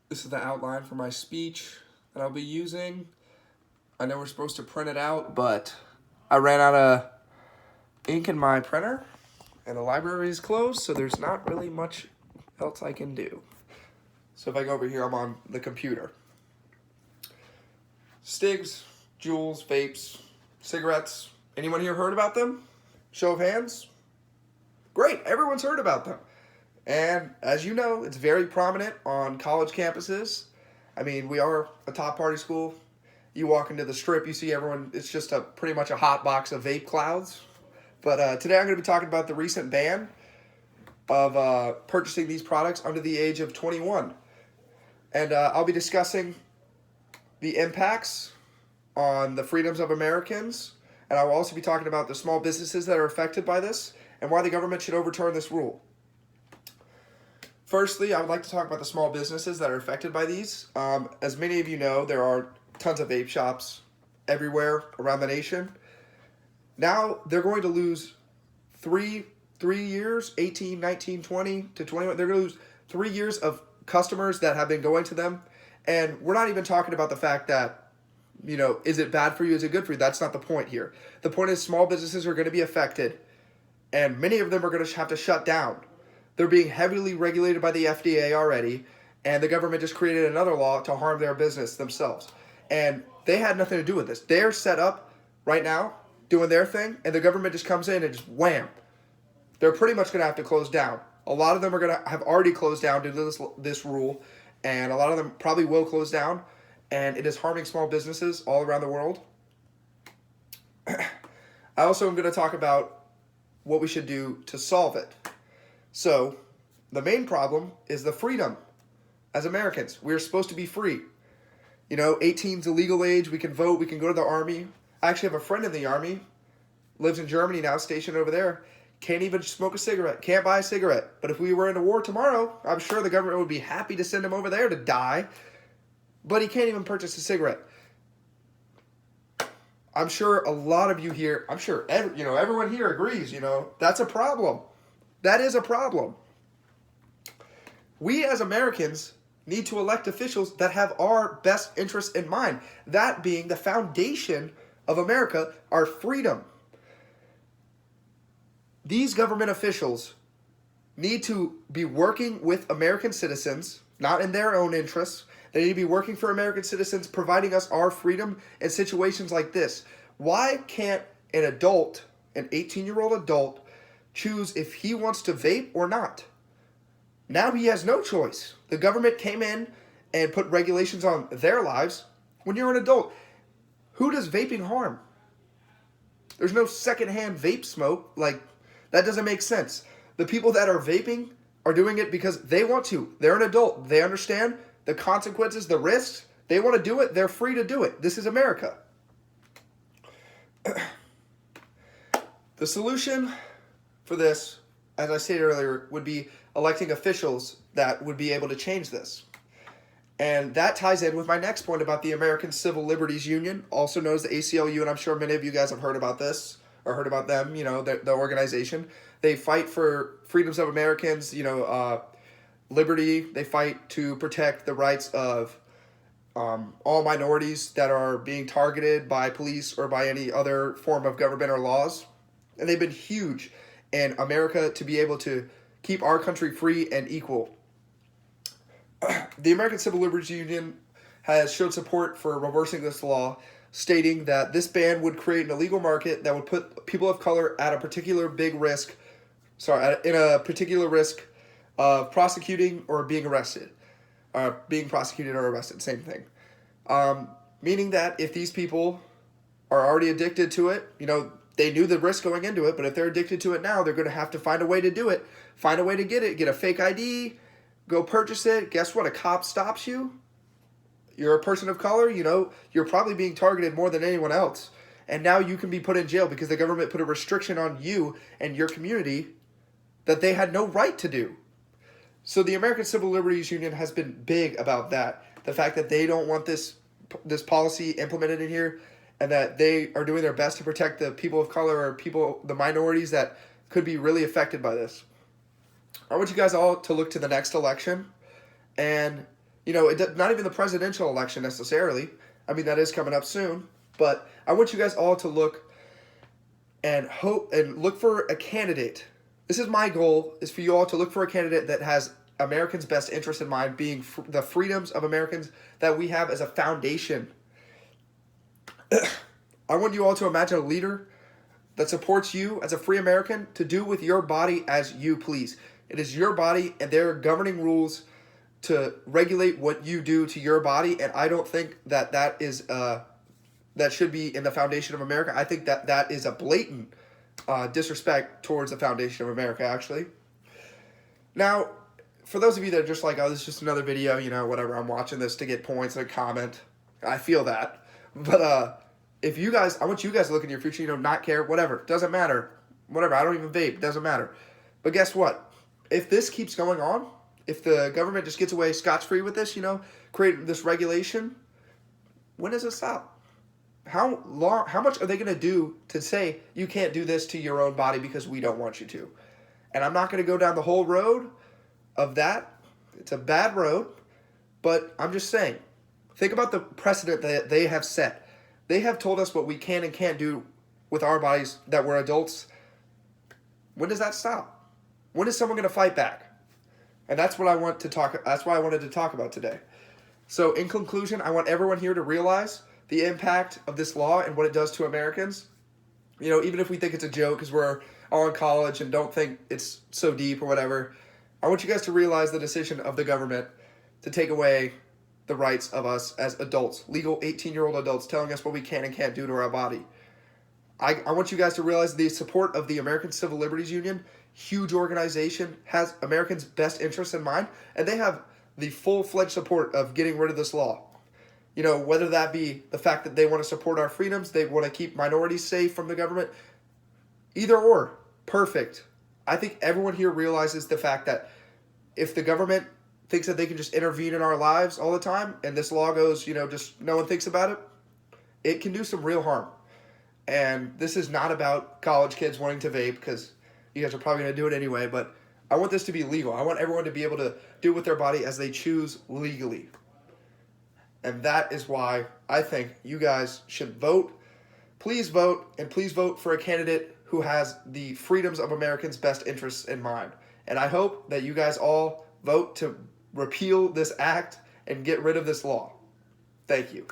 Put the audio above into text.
This is the outline for my speech that I'll be using. I know we're supposed to print it out, but I ran out of ink in my printer, and the library is closed, so there's not really much else I can do. So if I go over here, I'm on the computer. Stigs, Juuls, vapes, cigarettes. Anyone here heard about them? Show of hands. Great, everyone's heard about them. And as you know, it's very prominent on college campuses. I mean, we are a top party school. You walk into the strip, you see everyone, it's just pretty much a hot box of vape clouds. But today I'm going to be talking about the recent ban of purchasing these products under the age of 21. And I'll be discussing the impacts on the freedoms of Americans. And I will also be talking about the small businesses that are affected by this and why the government should overturn this rule. Firstly, I would like to talk about the small businesses that are affected by these. As many of you know, there are tons of vape shops everywhere around the nation. Now they're going to lose three years, 18, 19, 20 to 21. They're going to lose 3 years of customers that have been going to them. And we're not even talking about the fact that, is it bad for you? Is it good for you? That's not the point here. The point is small businesses are going to be affected, and many of them are going to have to shut down. They're being heavily regulated by the FDA already, and the government just created another law to harm their business themselves. And they had nothing to do with this. They're set up right now doing their thing, and the government just comes in and just wham. They're pretty much going to have to close down. A lot of them are going to have already closed down due to this rule, and a lot of them probably will close down, and it is harming small businesses all around the world. I also am going to talk about what we should do to solve it. So, the main problem is the freedom. As Americans, we're supposed to be free. 18 is the legal age, we can vote, we can go to the army. I actually have a friend in the army, lives in Germany now, stationed over there. Can't even smoke a cigarette, can't buy a cigarette. But if we were in a war tomorrow, I'm sure the government would be happy to send him over there to die. But he can't even purchase a cigarette. I'm sure a lot of you here, I'm sure everyone here agrees, that's a problem. That is a problem. We as Americans need to elect officials that have our best interests in mind. That being the foundation of America, our freedom. These government officials need to be working with American citizens, not in their own interests. They need to be working for American citizens, providing us our freedom in situations like this. Why can't an adult, an 18-year-old adult, choose if he wants to vape or not? Now he has no choice. The government came in and put regulations on their lives. When you're an adult, who does vaping harm? There's no secondhand vape smoke. That doesn't make sense. The people that are vaping are doing it because they want to. They're an adult. They understand the consequences, the risks. They want to do it. They're free to do it. This is America. The solution for this, as I stated earlier, would be electing officials that would be able to change this. And that ties in with my next point about the American Civil Liberties Union, also known as the ACLU, and I'm sure many of you guys have heard about this, or heard about them, the organization. They fight for freedoms of Americans, liberty. They fight to protect the rights of all minorities that are being targeted by police or by any other form of government or laws. And they've been huge in America to be able to keep our country free and equal. The American Civil Liberties Union has showed support for reversing this law, stating that this ban would create an illegal market that would put people of color at a particular in a particular risk of prosecuting or being arrested. Being prosecuted or arrested, same thing. Meaning that if these people are already addicted to it, they knew the risk going into it, but if they're addicted to it now, they're going to have to find a way to do it, find a way to get it, get a fake ID, go purchase it. Guess what? A cop stops you. You're a person of color, you're probably being targeted more than anyone else. And now you can be put in jail because the government put a restriction on you and your community that they had no right to do. So the American Civil Liberties Union has been big about that. The fact that they don't want this policy implemented in here, and that they are doing their best to protect the people of color or the minorities that could be really affected by this. I want you guys all to look to the next election and not even the presidential election necessarily. I mean, that is coming up soon. But I want you guys all to look and hope and look for a candidate. This is my goal, is for you all to look for a candidate that has Americans' best interest in mind, being the freedoms of Americans that we have as a foundation. I want you all to imagine a leader that supports you as a free American to do with your body as you please. It is your body, and there are governing rules to regulate what you do to your body, and I don't think that should be in the foundation of America. I think that is a blatant disrespect towards the foundation of America, actually. Now, for those of you that are just like, oh, this is just another video, whatever, I'm watching this to get points and a comment. I feel that. But I want you guys to look in your future, not care, whatever, doesn't matter. Whatever, I don't even vape, doesn't matter. But guess what? If this keeps going on, if the government just gets away scotch-free with this, create this regulation, when does it stop? How much are they going to do to say you can't do this to your own body because we don't want you to? And I'm not going to go down the whole road of that. It's a bad road, but I'm just saying, think about the precedent that they have set. They have told us what we can and can't do with our bodies, that we're adults. When does that stop? When is someone going to fight back? And that's what I want to talk. That's why I wanted to talk about today. So in conclusion, I want everyone here to realize the impact of this law and what it does to Americans. Even if we think it's a joke because we're all in college and don't think it's so deep or whatever, I want you guys to realize the decision of the government to take away the rights of us as adults, legal 18-year-old adults, telling us what we can and can't do to our body. I want you guys to realize the support of the American Civil Liberties Union, huge organization, has Americans' best interests in mind, and they have the full-fledged support of getting rid of this law. Whether that be the fact that they want to support our freedoms, they want to keep minorities safe from the government, either or, perfect. I think everyone here realizes the fact that if the government thinks that they can just intervene in our lives all the time, and this law goes, just no one thinks about it, it can do some real harm. And this is not about college kids wanting to vape, because you guys are probably going to do it anyway, but I want this to be legal. I want everyone to be able to do with their body as they choose legally. And that is why I think you guys should vote. Please vote, and please vote for a candidate who has the freedoms of Americans' best interests in mind. And I hope that you guys all vote to repeal this act and get rid of this law. Thank you.